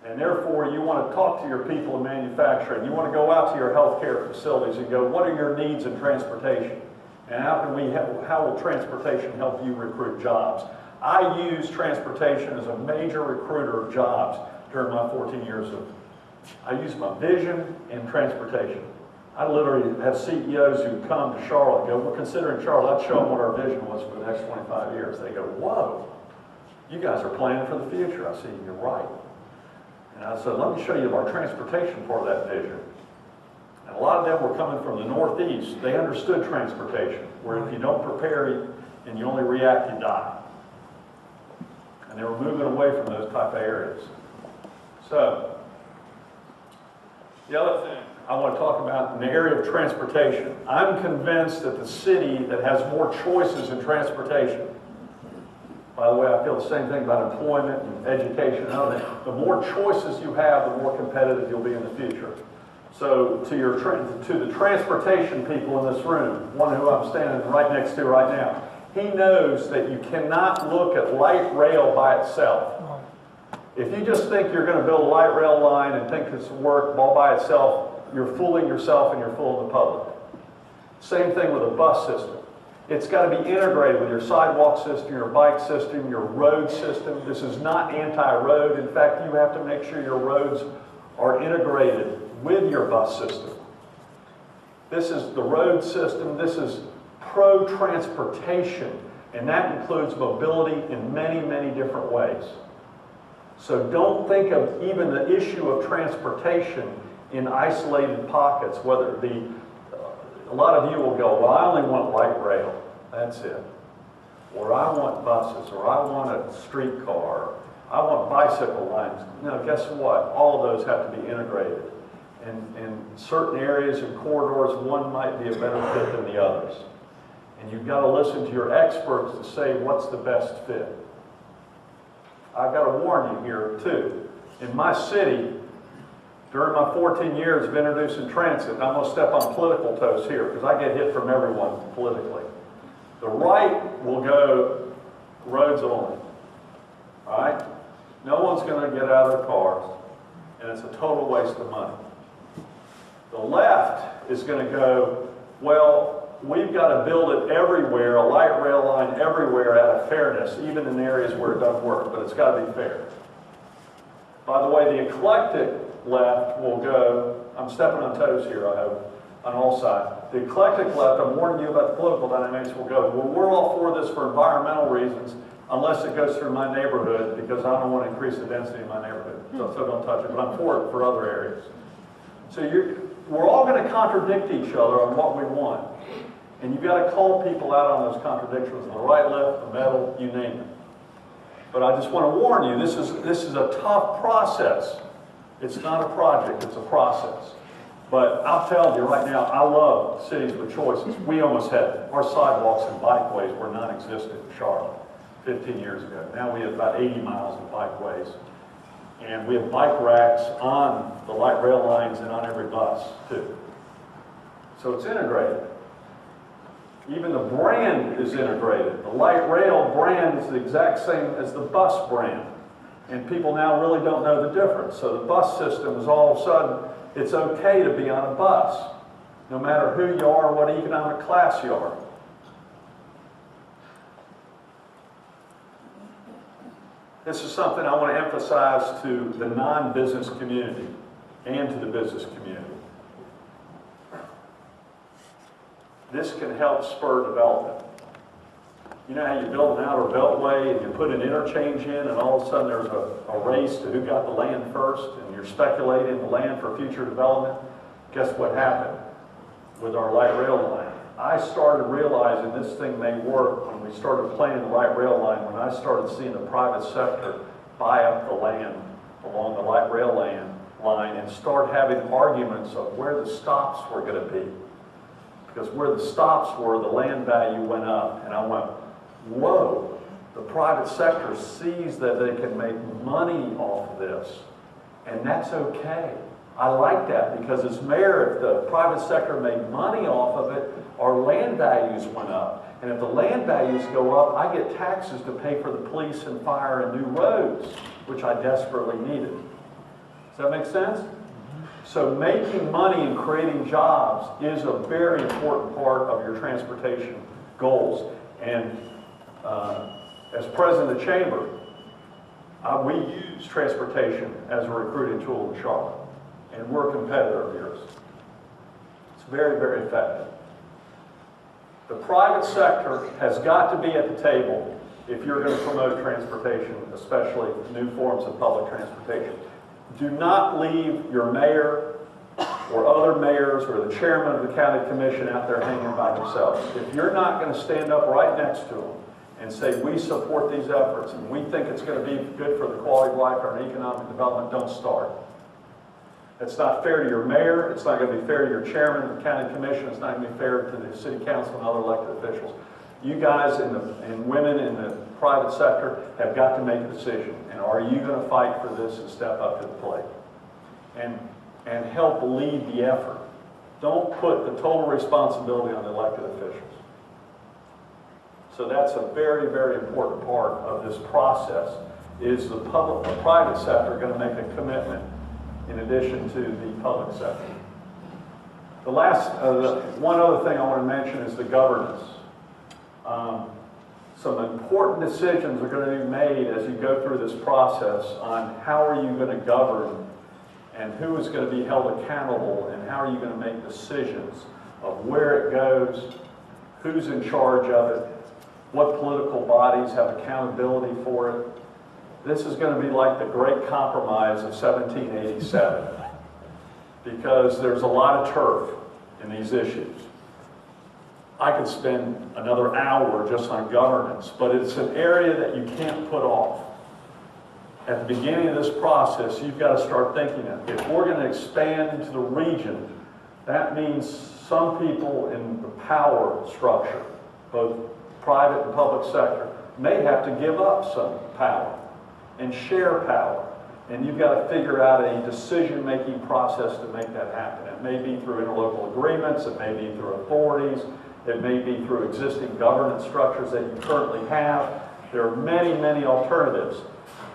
And therefore, you want to talk to your people in manufacturing. You want to go out to your healthcare facilities and go, what are your needs in transportation? And how will transportation help you recruit jobs? I use transportation as a major recruiter of jobs during my 14 years I use my vision in transportation. I literally have CEOs who come to Charlotte and go, we're considering Charlotte. I'd show them what our vision was for the next 25 years. They go, whoa, you guys are planning for the future. I said, you're right. And I said, let me show you our transportation part of that vision. And a lot of them were coming from the Northeast. They understood transportation, where if you don't prepare and you only react, you die. And they were moving away from those type of areas. So, the other thing I want to talk about in the area of transportation, I'm convinced that the city that has more choices in transportation, by the way, I feel the same thing about employment and education and other things. The more choices you have, the more competitive you'll be in the future. So to the transportation people in this room, one who I'm standing right next to right now, he knows that you cannot look at light rail by itself. If you just think you're going to build a light rail line and think it's work all by itself, you're fooling yourself and you're fooling the public. Same thing with a bus system. It's got to be integrated with your sidewalk system, your bike system, your road system. This is not anti-road. In fact, you have to make sure your roads are integrated with your bus system. This is the road system. This is pro-transportation, and that includes mobility in many, many different ways. So don't think of even the issue of transportation in isolated pockets, whether it be, a lot of you will go, well, I only want light rail, that's it. Or I want buses, or I want a streetcar, I want bicycle lines. No, guess what? All of those have to be integrated. And in certain areas and corridors, one might be a better fit than the others. And you've got to listen to your experts to say what's the best fit. I've got to warn you here, too. In my city, during my 14 years of introducing transit, I'm going to step on political toes here because I get hit from everyone politically. The right will go roads only. All right? No one's going to get out of their cars, and it's a total waste of money. The left is going to go, well, we've got to build it everywhere, a light rail line everywhere out of fairness, even in areas where it doesn't work, but it's got to be fair. By the way, the eclectic left will go, I'm stepping on toes here, I hope, on all sides. The eclectic left, I'm warning you about the political dynamics, will go, well, we're all for this for environmental reasons, unless it goes through my neighborhood, because I don't want to increase the density in my neighborhood. So don't touch it, but I'm for it for other areas. So we're all going to contradict each other on what we want. And you've got to call people out on those contradictions, the right, left, the middle, you name it. But I just want to warn you, this is a tough process. It's not a project, it's a process. But I'll tell you right now, I love cities with choices. We almost had, our sidewalks and bikeways were non-existent in Charlotte 15 years ago. Now we have about 80 miles of bikeways. And we have bike racks on the light rail lines and on every bus, too. So it's integrated. Even the brand is integrated. The light rail brand is the exact same as the bus brand. And people now really don't know the difference. So the bus system is all of a sudden, it's okay to be on a bus, no matter who you are or what economic class you are. This is something I want to emphasize to the non-business community and to the business community. This can help spur development. You know how you build an outer beltway and you put an interchange in and all of a sudden there's a race to who got the land first and you're speculating the land for future development? Guess what happened with our light rail line? I started realizing this thing may work when we started planning the light rail line, when I started seeing the private sector buy up the land along the light rail line and start having arguments of where the stops were going to be. Because where the stops were, the land value went up. And I went, whoa, the private sector sees that they can make money off of this. And that's okay. I like that because as mayor, if the private sector made money off of it, our land values went up. And if the land values go up, I get taxes to pay for the police and fire and new roads, which I desperately needed. Does that make sense? So making money and creating jobs is a very important part of your transportation goals. And as president of the chamber, we use transportation as a recruiting tool in Charlotte. And we're a competitor of yours. It's very, very effective. The private sector has got to be at the table if you're going to promote transportation, especially new forms of public transportation. Do not leave your mayor or other mayors or the chairman of the county commission out there hanging by themselves. If you're not going to stand up right next to them and say, we support these efforts and we think it's going to be good for the quality of life or economic development, don't start. It's not fair to your mayor. It's not going to be fair to your chairman of the county commission. It's not going to be fair to the city council and other elected officials. You guys and women in the private sector have got to make a decision. And are you going to fight for this and step up to the plate? And help lead the effort. Don't put the total responsibility on the elected officials. So that's a very, very important part of this process. Is the private sector going to make a commitment in addition to the public sector? The last, one other thing I want to mention is the governance. Some important decisions are going to be made as you go through this process on how are you going to govern and who is going to be held accountable and how are you going to make decisions of where it goes, who's in charge of it, what political bodies have accountability for it. This is going to be like the Great Compromise of 1787 because there's a lot of turf in these issues. I could spend another hour just on governance, but it's an area that you can't put off. At the beginning of this process, you've got to start thinking of, if we're going to expand into the region, that means some people in the power structure, both private and public sector, may have to give up some power and share power. And you've got to figure out a decision-making process to make that happen. It may be through interlocal agreements, it may be through authorities, it may be through existing governance structures that you currently have. There are many, many alternatives.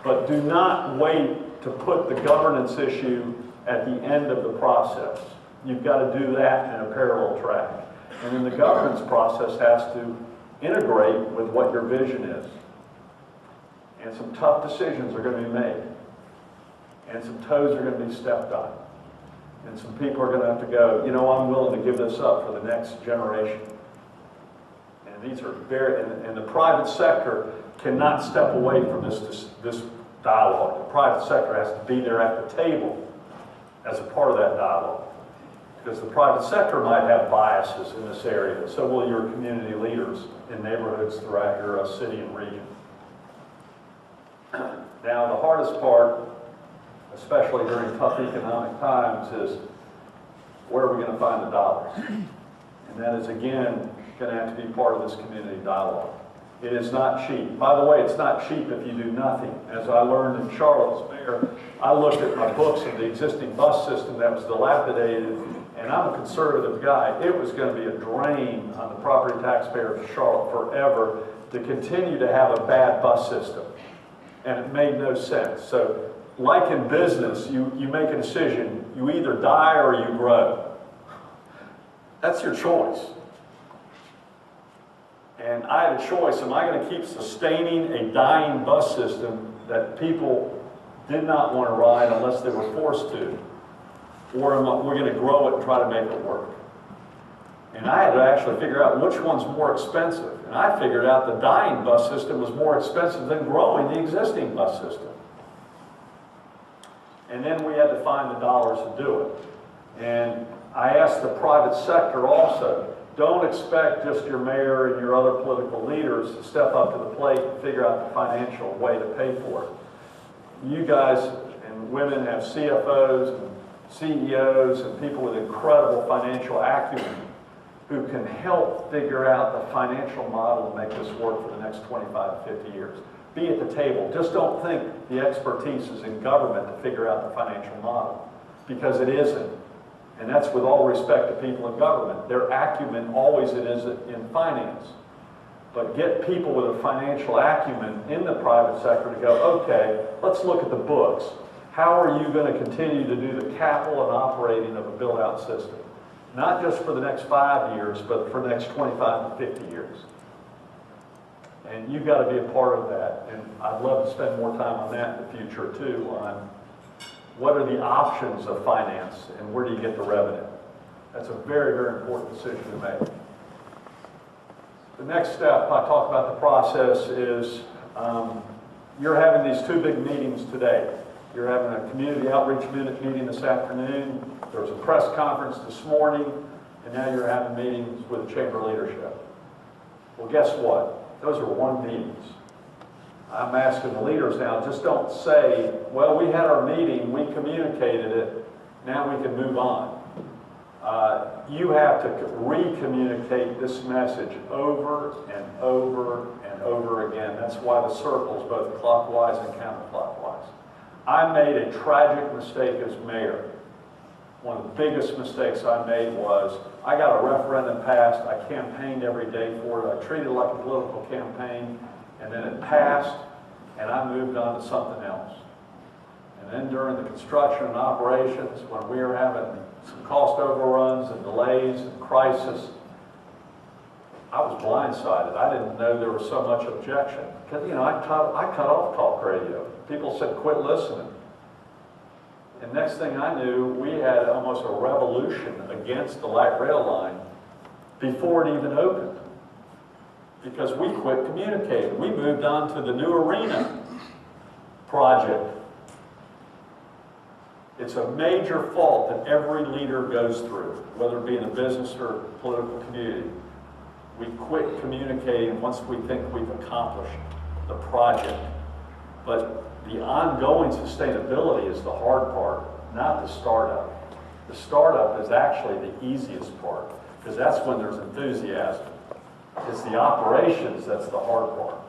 But do not wait to put the governance issue at the end of the process. You've got to do that in a parallel track. And then the governance process has to integrate with what your vision is. And some tough decisions are going to be made. And some toes are going to be stepped on. And some people are going to have to go, you know, I'm willing to give this up for the next generation. And these are very, and the private sector cannot step away from this dialogue. The private sector has to be there at the table as a part of that dialogue. Because the private sector might have biases in this area, so will your community leaders in neighborhoods throughout your city and region. Now, the hardest part, especially during tough economic times, is where are we going to find the dollars? And that is, again, going to have to be part of this community dialogue. It is not cheap. By the way, it's not cheap if you do nothing. As I learned in Charlotte as mayor, I looked at my books of the existing bus system that was dilapidated, and I'm a conservative guy. It was going to be a drain on the property taxpayers of Charlotte forever to continue to have a bad bus system. And it made no sense. So, like in business, you make a decision. You either die or you grow. That's your choice. And I had a choice. Am I going to keep sustaining a dying bus system that people did not want to ride unless they were forced to? Or am we going to grow it and try to make it work? And I had to actually figure out which one's more expensive. And I figured out the dying bus system was more expensive than growing the existing bus system. And then we had to find the dollars to do it. And I asked the private sector also, don't expect just your mayor and your other political leaders to step up to the plate and figure out the financial way to pay for it. You guys and women have CFOs and CEOs and people with incredible financial acumen who can help figure out the financial model to make this work for the next 25 to 50 years. Be at the table. Just don't think the expertise is in government to figure out the financial model, because it isn't. And that's with all respect to people in government. Their acumen always it is in finance. But get people with a financial acumen in the private sector to go, okay, let's look at the books. how are you going to continue to do the capital and operating of a build-out system? Not just for the next 5 years, but for the next 25 to 50 years. And you've got to be a part of that. And I'd love to spend more time on that in the future too, on what are the options of finance and where do you get the revenue. That's a very, very important decision to make. The next step I talk about the process is you're having these 2 big meetings today. You're having a community outreach meeting this afternoon. There was a press conference this morning, and now you're having meetings with the chamber leadership. Well, guess what? Those are 1 meetings. I'm asking the leaders now, just don't say, well, we had our meeting, we communicated it, now we can move on. You have to re-communicate this message over and over and over again. That's why the circles, both clockwise and counterclockwise. I made a tragic mistake as mayor. One of the biggest mistakes I made was I got a referendum passed, I campaigned every day for it, I treated it like a political campaign, and then it passed, and I moved on to something else. And then during the construction and operations, when we were having some cost overruns and delays and crisis, I was blindsided. I didn't know there was so much objection. Because, you know, I cut off talk radio. People said, quit listening. And next thing I knew, we had almost a revolution against the light rail line before it even opened. Because we quit communicating. We moved on to the new arena project. It's a major fault that every leader goes through, whether it be in a business or political community. We quit communicating once we think we've accomplished the project. But the ongoing sustainability is the hard part, not the startup. The startup is actually the easiest part, because that's when there's enthusiasm. It's the operations that's the hard part.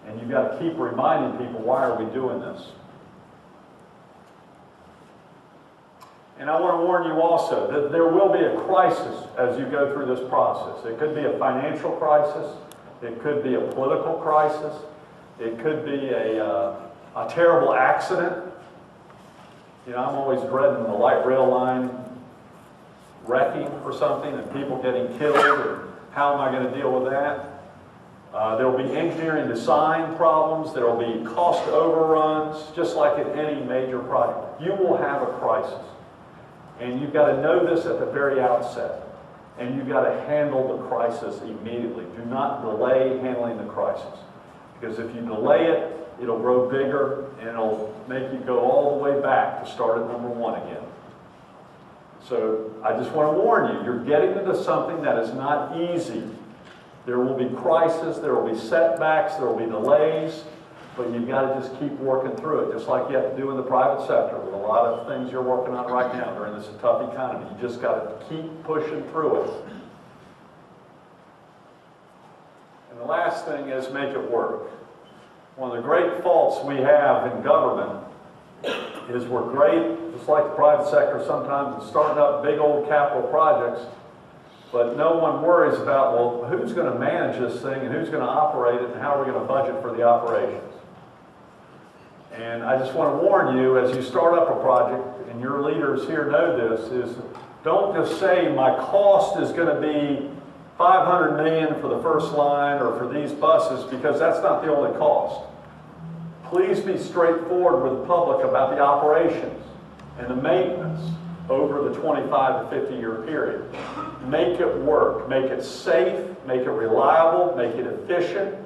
And you've got to keep reminding people, why are we doing this? And I want to warn you also that there will be a crisis as you go through this process. It could be a financial crisis. It could be a political crisis. It could be a terrible accident. You know, I'm always dreading the light rail line wrecking or something and people getting killed. And how am I going to deal with that? There will be engineering design problems. There will be cost overruns, just like in any major project. You will have a crisis. And you've got to know this at the very outset. And you've got to handle the crisis immediately. Do not delay handling the crisis. Because if you delay it, it'll grow bigger and it'll make you go all the way back to start at number 1 again. So I just want to warn you, you're getting into something that is not easy. There will be crises, there will be setbacks, there will be delays, but you've got to just keep working through it, just like you have to do in the private sector with a lot of things you're working on right now during this tough economy. You just got to keep pushing through it. And the last thing is make it work. One of the great faults we have in government is we're great, just like the private sector sometimes, in starting up big old capital projects, but no one worries about, well, who's going to manage this thing and who's going to operate it and how are we going to budget for the operations? And I just want to warn you, as you start up a project, and your leaders here know this, is don't just say my cost is going to be $500 million for the first line or for these buses, because that's not the only cost. Please be straightforward with the public about the operations and the maintenance over the 25 to 50 year period. Make it work, make it safe, make it reliable, make it efficient,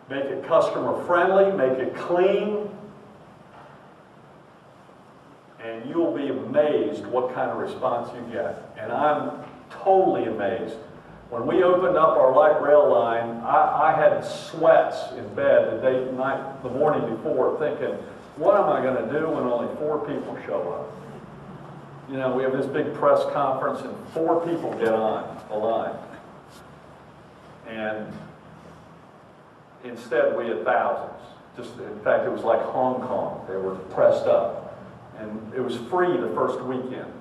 make it customer friendly, make it clean, and you'll be amazed what kind of response you get. And I'm totally amazed. When we opened up our light rail line, I had sweats in bed the morning before, thinking, what am I going to do when only 4 people show up? You know, we have this big press conference and 4 people get on the line. And instead we had thousands. In fact, it was like Hong Kong. They were pressed up. And it was free the first weekend.